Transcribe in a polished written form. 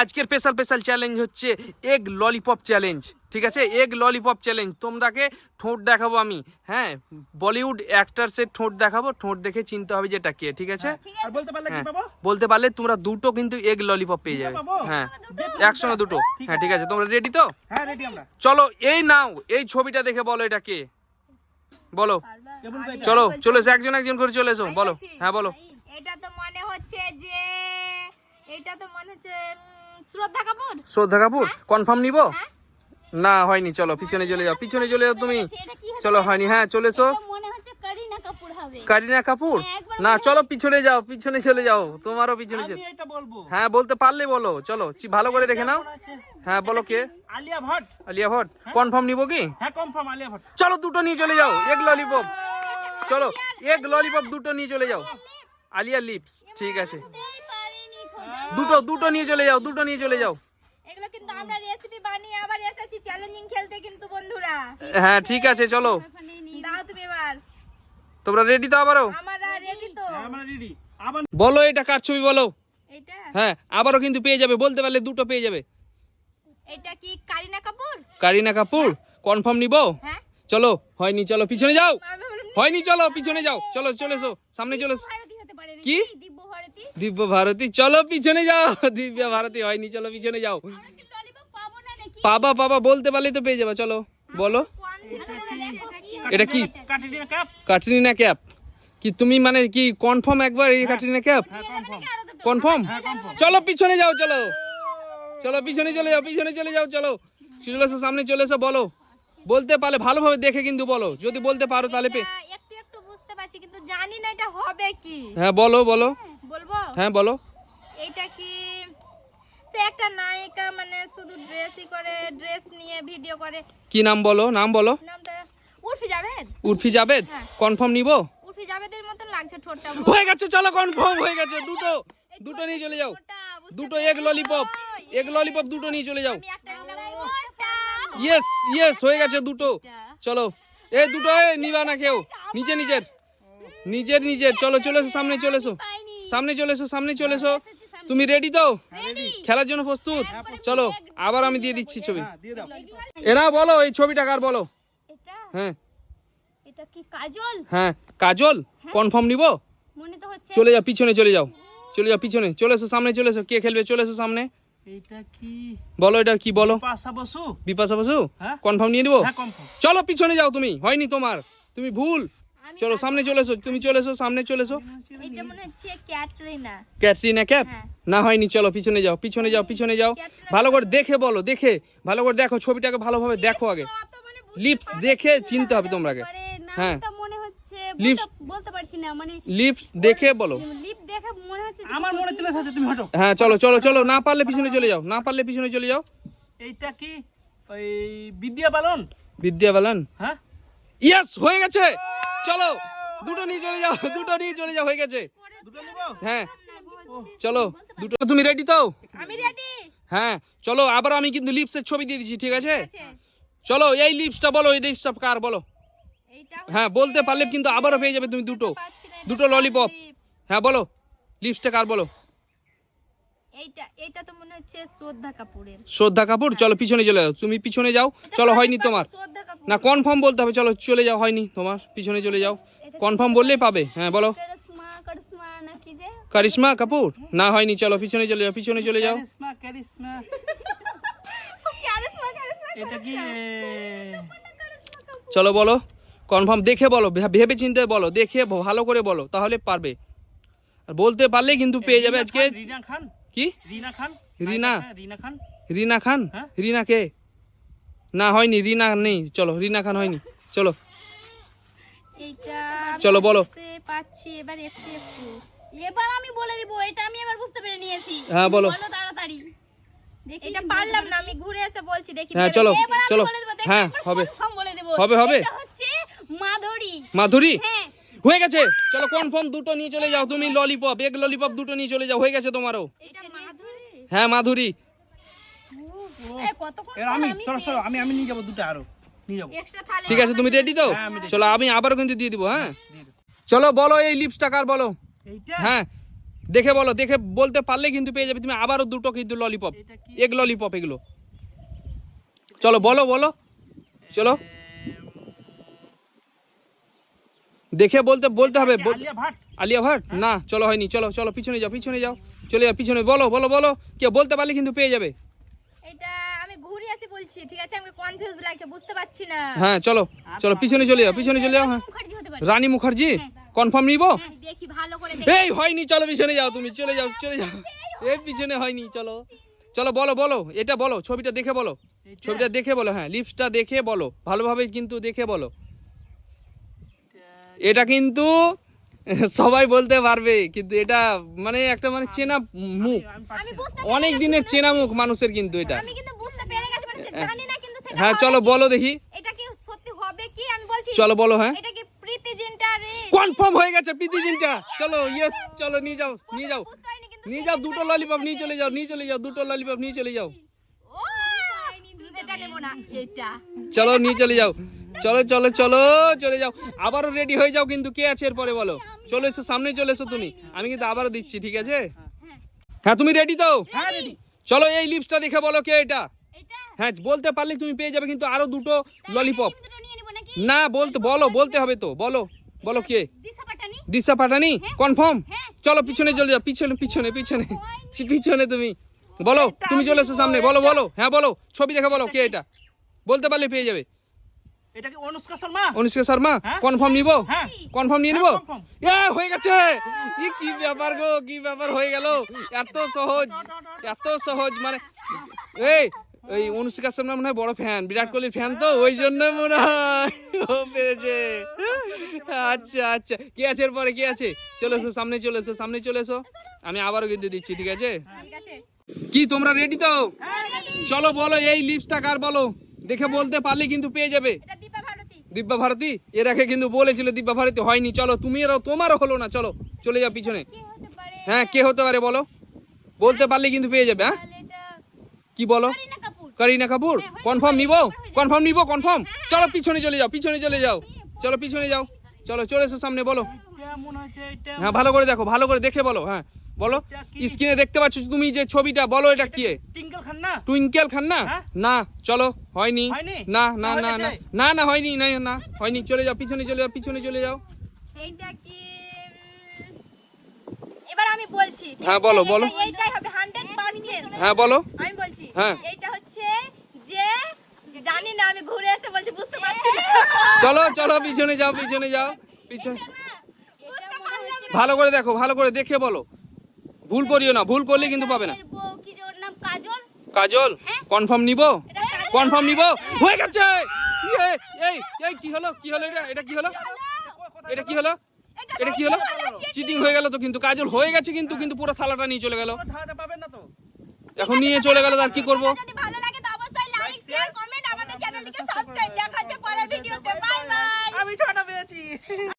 আজকের special challenge হচ্ছে egg lollipop challenge, ঠিক আছে? Egg lollipop challenge. তোমরাকে ঠোঁট দেখাবো আমি, হ্যাঁ, বলিউড অ্যাক্টারসের ঠোঁট দেখাবো, ঠোঁট দেখে চিনতে হবে যে এটা কে, ঠিক আছে? আর বলতে পারলে কি পাবো? বলতে পারলে তোমরা দুটো কিন্তু এগ ললিপপ পেয়ে যাবে। হ্যাঁ, একসঙ্গে দুটো। হ্যাঁ, ঠিক আছে, তোমরা রেডি তো? হ্যাঁ রেডি আমরা। চলো এই নাও, এই ছবিটা দেখে বলো এটা কে, বলো। কেবল ভাই চলো চলে এসো, একজন একজন করে চলে এসো, বলো। হ্যাঁ বলো। এটা তো মনে হচ্ছে যে শ্রদ্ধা কাপুর। শ্রদ্ধা কাপুর কনফার্ম নিব? না হয়নি, চলো পিছনে চলে যাও, পিছনে চলে যাও তুমি। চলো হয়নি, হ্যাঁ চলে এসো। মনে হচ্ছে করিনা কাপুর হবে। কারিনা কাপুর না, চলো পিছনে যাও, পিছনে চলে যাও, তোমারও পিছনে আমি চলে। এটা বলবো। হ্যাঁ বলতে পারলে বলো, চলো ভালো করে দেখে নাও। হ্যাঁ বলো কে? আলিয়া ভট্ট। আলিয়া ভট্ট কনফার্ম নিব কি? হ্যাঁ কনফার্ম আলিয়া ভট্ট। চলো দুটো নিয়ে চলে যাও, এগ ললিপপ। চলো এগ ললিপপ দুটো নিয়ে চলে যাও। আলিয়া লিপস, ঠিক আছে, দুটো নিয়ে চলে যাও, দুটো নিয়ে চলে যাও। এগুলো কিন্তু আমরা রেসিপি বানিয়ে আবার এসেছি চ্যালেঞ্জিং খেলতে কিন্তু বন্ধুরা। হ্যাঁ ঠিক আছে, চলো দাও তুমি এবার। তোমরা রেডি তো? আবারও আমরা রেডি তো। হ্যাঁ আমরা রেডি। আবার বলো এটা কার ছবি বলো। এটা হ্যাঁ আবারও কিন্তু পেয়ে যাবে, বলতে পারলে দুটো পেয়ে যাবে। এটা কি কারিনা কাপুর? কারিনা কাপুর কনফার্ম নিব? হ্যাঁ চলো হয়নি, চলো পিছনে যাও। আমি বললাম হয়নি, চলো পিছনে যাও, চলো চলে এসো, সামনে চলে এসো। ভারতী হতে পারে কি? দিব্য ভারতী। দিব্য ভারতী, চলো পিছনে যাও। দিব্য ভারতী হয়নি, চলো পিছনে যাও। আমরা কি ললিপপ পাবো না নাকি? পাবা বলতে পারলে তো পেয়ে যাবে, চলো বলো। এটা কি? কাটিনা কাপ। ক্যাটরিনা ক্যাপ কি তুমি মানে কি কনফার্ম একবার এই ক্যাটরিনা ক্যাপ? হ্যাঁ কনফার্ম। কনফার্ম? হ্যাঁ কনফার্ম। চলো পিছনে যাও, চলো চলো পিছনে চলে যাও, পিছনে চলে যাও, চলো চলে এসো, সামনে চলে এসো, বলো। বলতে পারলে ভালোভাবে দেখে কিন্তু বলো, যদি বলতে পারো তাহলে একটু একটু বুঝতে পারছি কিন্তু জানি না এটা হবে কি। হ্যাঁ বলো বলো। বলবো? হ্যাঁ বলো। এটা কি সে একটা নায়িকা মানে শুধু ড্রেসই করে, ড্রেস নিয়ে ভিডিও করে, কি নাম বলো, নাম বলো। নামটা উর্ফি জাভেদ। উর্ফি জাভেদ হ্যাঁ। কনফার্ম নিব? উর্ফি জাভেদের মতন লাগছে ঠোঁটটা। হয়ে গেছে, চলো কনফার্ম হয়ে গেছে, দুটো নিয়ে চলে যাও। দুটো এগ ললিপপ, এগ ললিপপ দুটো নিয়ে চলে যাও। আমি একটা নিলাম ওটা। ইয়েস হয়ে গেছে দুটো। চলো এই দুটো নিবা না কেউ, নিজের চলো চলে এসো, সামনে চলে এসো, সামনে চলে এসো। তুমি রেডি তো? খেলার জন্য প্রস্তুত? চলো আবার আমি দিয়ে দিচ্ছি ছবি। হ্যাঁ দিয়ে দাও। এরা বলো এই ছবিটা কার বলো। এটা হ্যাঁ এটা কি কাজল? হ্যাঁ কাজল কনফার্ম নিব? মনে তো হচ্ছে। চলে যাও পিছনে, চলে যাও পিছনে, চলে এসো, সামনে চলে এসো। কে খেলবে? চলে এসো সামনে, এটা কি? বলো এটা কি বলো। পাসা বসু। বিপাশা বসু হ্যাঁ কনফার্ম নিয়ে নিবো? হ্যাঁ কনফার্ম। চলো পিছনে যাও, তুমি হয়নি তোমার, তুমি ভুল। চলো সামনে চলে এসো, তুমি চলে এসো, সামনে চলে এসো। এটা মনে হচ্ছে ক্যাটরিনা। ক্যাটরিনা ক্যাপ হ্যাঁ। না হয়নি, চলো পিছনে যাও, ভালো করে দেখে বলো, ভালো করে দেখো ছবিটাকে, ভালোভাবে দেখো আগে। অত মানে লিপস দেখে চিনতে হবে তোমাকে। হ্যাঁ নামটা মনে হচ্ছে লিপস বলতে পারছি না, মানে লিপস দেখে বলো। লিপ দেখে মনে হচ্ছে যে আমার মনে চলে এসেছে, তুমি হটো। হ্যাঁ চলো না পারলে পিছনে চলে যাও। এইটা কি ওই বিদ্যা বালন? বিদ্যা বালান হ্যাঁ ইয়েস হয়ে গেছে। চলো দুটো নিয়ে চলে যাও, হয়ে গেছে। দুটো নিব। হ্যাঁ চলো দুটো। তুমি রেডি তো? আমি রেডি। হ্যাঁ চলো আবার আমি কিন্তু লিপসের ছবি দিয়ে দিচ্ছি, ঠিক আছে? আছে চলো এই লিপসটা বলো, এই লিপসটা কার বলো। এইটা হ্যাঁ বলতে পারলে কিন্তু আবারও পেয়ে যাবে তুমি দুটো ললিপপ। হ্যাঁ বলো লিপসটা কার বলো। এইটা তো মনে হচ্ছে শ্রদ্ধা কাপুরের। শ্রদ্ধা কাপুর, চলো পিছনে চলে যাও, তুমি পিছনে যাও। চলো হয়নি তোমার, শ্রদ্ধা কাপুর না কনফার্ম বলতে হবে। চলো চলে যাও, হয়নি তোমার, পিছনে চলে যাও। কনফার্ম বললেই পাবে। হ্যাঁ বলো। কারিশমা নাকি যে কারিশমা কাপুর না হয়নি, চলো পিছনে চলে যাও। ক্যারিশমা। ক্যারিশমা। এটা কি? চলো বলো কনফার্ম, দেখে বলো, ভেবে চিন্তে বলো, দেখে ভালো করে বলো, তাহলে পারবে। আর বলতে পারলে কিন্তু পেয়ে যাবে আজকে। রিনা খান। কি? রিনা খান। রিনা? হ্যাঁ, রিনা খান। রিনা খান? হ্যাঁ। রিনা কে? না হয়নি, রিনা নেই, চলো রিনা খান হয়নি। চলো এইটা চলো বলো। বুঝতে পারছি এবার একটু। এবার আমি বলে দিব, এটা আমি এবার বুঝতে পেরে নিয়েছি। হ্যাঁ, বলো। বলো তাড়াতাড়ি। দেখি এটা পারলাম না, আমি ঘুরে এসে বলছি দেখি। হ্যাঁ চলো এবার আমি চলো। বলে দেব, দেখি হ্যাঁ একবার হবে confirm বলে দেব। হবে। এটা হচ্ছে মাধুরী। মাধুরী হ্যাঁ হয়ে গেছে। চলো কনফার্ম দুটো নিয়ে চলে যাও তুমি। ললিপপ, এগ ললিপপ দুটো নিয়ে চলে যাও, হয়ে গেছে তোমারও। এটা মাধুরী। হ্যাঁ মাধুরী। এই কতক্ষণ এর আমি পর চলো আমি নিয়ে যাবো দুটো, আরো নিয়ে যাবো। এক্সট্রা থালি। ঠিক আছে তুমি রেডি তো? হ্যাঁ, আমি ready। চলো আমি আবারও কিন্তু দিয়ে দিব। হ্যাঁ দিয়ে দাও। চলো বলো এই লিপসটা কার বলো। এইটা? হ্যাঁ দেখে বলো, দেখে বলতে পারলে কিন্তু পেয়ে যাবে তুমি আবারও দুটো কিন্তু ললিপপ, এটা কি? এগ ললিপপ এগুলো। চলো বলো বলো, চলো দেখে বলতে হবে। আলিয়া ভাট। আলিয়া ভাট না, চলো হয়নি। চলো চলো পিছনে যাও, পিছনে যাও, চলে যাও পিছনে। বলো বলো বলো, কেউ বলতে পারলে কিন্তু পেয়ে যাবে। এটা আমি ঘুরে আসি বলছি, ঠিক আছে? আমাকে কনফিউজ লাগছে, বুঝতে পারছি না। হ্যাঁ চলো চলো পিছনে চলে যাও, পিছনে চলে যাও। হ্যাঁ মুখার্জি হতে পারে। রানী মুখার্জি কনফার্ম নিবো? আমি দেখি ভালো করে দেখি। এই হয়নি, চলো পিছনে যাও তুমি, চলে যাও চলে যাও। এই পিছনে হয়নি, চলো চলো বলো বলো, এটা বলো, ছবিটা দেখে বলো, ছবিটা দেখে বলো। হ্যাঁ লিপসটা দেখে বলো, ভালোভাবে কিন্তু দেখে বলো। এটা কিন্তু সবাই বলতে পারবে, কিন্তু এটা মানে একটা মানে চেনা মুখ, আমি বুঝতে অনেক দিনের চেনা মুখ মানুষের কিন্তু এটা। আমি কিন্তু বুঝতে পেরে গেছি, মানে জানি না কিন্তু সেটা হ্যাঁ হবে চলো কি? বলো দেখি, এটা কি সত্যি হবে কি আমি বলছি। চলো বলো। হ্যাঁ এটা কি প্রীতি জিন্টা রে? কনফার্ম হয়ে গেছে প্রীতি জিন্টা। চলো ইয়েস, চলো নিয়ে যাও নিয়ে যাও বুঝতে পারিনি কিন্তু নিয়ে যাও, দুটো ললিপপ নিয়ে চলে যাও, নিয়ে চলে যাও, দুটো ললিপপ নিয়ে চলে যাও। ও এটা নেব না, এটা চলো নিয়ে চলে যাও, চলো চলো চলো চলে যাও। আবারও রেডি হয়ে যাও কিন্তু, কে আছে এরপরে বলো। চলে এসো, সামনে চলে এসো তুমি, আমি কিন্তু আবারও দিচ্ছি, ঠিক আছে? হ্যাঁ তুমি রেডি তো? হ্যাঁ রেডি। চলো এই লিপসটা দেখে বলো কে এটা। এটা হ্যাঁ বলতে পারলে তুমি পেয়ে যাবে কিন্তু আরো দুটো ললিপপ। আমি দুটো নিয়ে নিব নাকি? না বলতে হবে তো, বলো বলো কে। দিশা পাটানি। দিশা পাটানি কনফার্ম? হ্যাঁ। চলো পিছনে চলে যাও, পিছনে পিছনে পিছনে পিছনে তুমি বলো, তুমি চলে এসো সামনে, বলো বলো। হ্যাঁ বলো, ছবি দেখে বলো কে এটা, বলতে পারলে পেয়ে যাবে। এটা কি অনুষ্কা শর্মা? অনুষ্কা শর্মা হ্যাঁ। কনফার্ম নিবো? হ্যাঁ। কনফার্ম নিয়ে নিবো? confirm। হয়ে গেছে। কি ব্যাপার গো, কি ব্যাপার হয়ে গেল, এত সহজ, এত সহজ মানে। এই অনুষ্কা শর্মা মনে হয় বড় ফ্যান, বিরাট কোহলির ফ্যান, তো ওই জন্য মনে হয় ও পেরেছে। আচ্ছা আচ্ছা, কে আছে এরপরে, কে আছে? চলে এসো সামনে, চলে এসো সামনে, চলে এসো, আমি আবারও কিন্তু দিচ্ছি, ঠিক আছে? ঠিক আছে। কি তোমরা রেডি তো? চলো বলো এই লিপসটা কার, বলো, দেখে বলতে পারলে কিন্তু পেয়ে যাবে। এটা দীপা ভারতী। দিব্যা ভারতী এর আগে কিন্তু বলেছিল দিব্যা ভারতী, হয়নি। চলো তুমি তোমারও হলো না, চলো চলে যাও পিছনে। কে হতে পারে? হ্যাঁ কে হতে পারে বলো, বলতে পারলে কিন্তু পেয়ে যাবে। হ্যাঁ তাহলে এটা কি বলো? করিনা কাপুর। করিনা কাপুর কনফার্ম নিবো? কনফার্ম নিবো? কনফার্ম? চলো পিছনে চলে যাও, পিছনে চলে যাও, চলো পিছনে যাও, চলো চলে এসো সামনে, বলো। এটা মনে হচ্ছে এটা। হ্যাঁ ভালো করে দেখো, ভালো করে দেখে বলো। হ্যাঁ বলো, এটা কি? স্ক্রিনে দেখতে পাচ্ছ তুমি যে ছবিটা, বলো এটা কি? টিঙ্কল খান্না। টুইঙ্কেল খান্না? হ্যাঁ? না চলো হয়নি। হয়নি? না না হয়ে না না গেছে? না না হয়নি, না না হয়নি, চলে যাও পিছনে চলে যাও, পিছনে চলে যাও। এইটা কি এবার আমি বলছি, ঠিক হ্যাঁ, আছে? বলো, বলো। এইটাই হবে 100%। হ্যাঁ বলো। আমি বলছি হ্যাঁ। এইটা হচ্ছে যে জানি না, আমি ঘুরে এসে বলছি বুঝতে পারছি না। চলো চলো পিছনে যাও, পিছনে যাও, পিছনে। বুঝতে পারলাম না। ভালো করে দেখো, ভালো করে দেখে বলো, ভুল করিও না, ভুল করলে কিন্তু পাবে না। এর বউ কি যে ওর নাম কাজল। কাজল কনফার্ম নিবো? এটা কাজল। কনফার্ম নিবো? হয়ে গেছে। এই এই কি হলো, কি হলো এটা, এটা কি হলো, এটা কি হলো, এটা কি হলো? চিটিং হয়ে গেল তো, কিন্তু কাজল হয়ে গেছে কিন্তু, কিন্তু পুরো থালাটা নিয়ে চলে গেল। ধাঁধা পাবেন না তো। এখন নিয়ে চলে গেল, তার কি করবো? যদি ভালো লাগে তো অবশ্যই লাইক শেয়ার কমেন্ট, আমাদের চ্যানেলটিকে সাবস্ক্রাইব। দেখা হচ্ছে পরের ভিডিওতে। Bye bye. আমি ছটা পেয়েছি।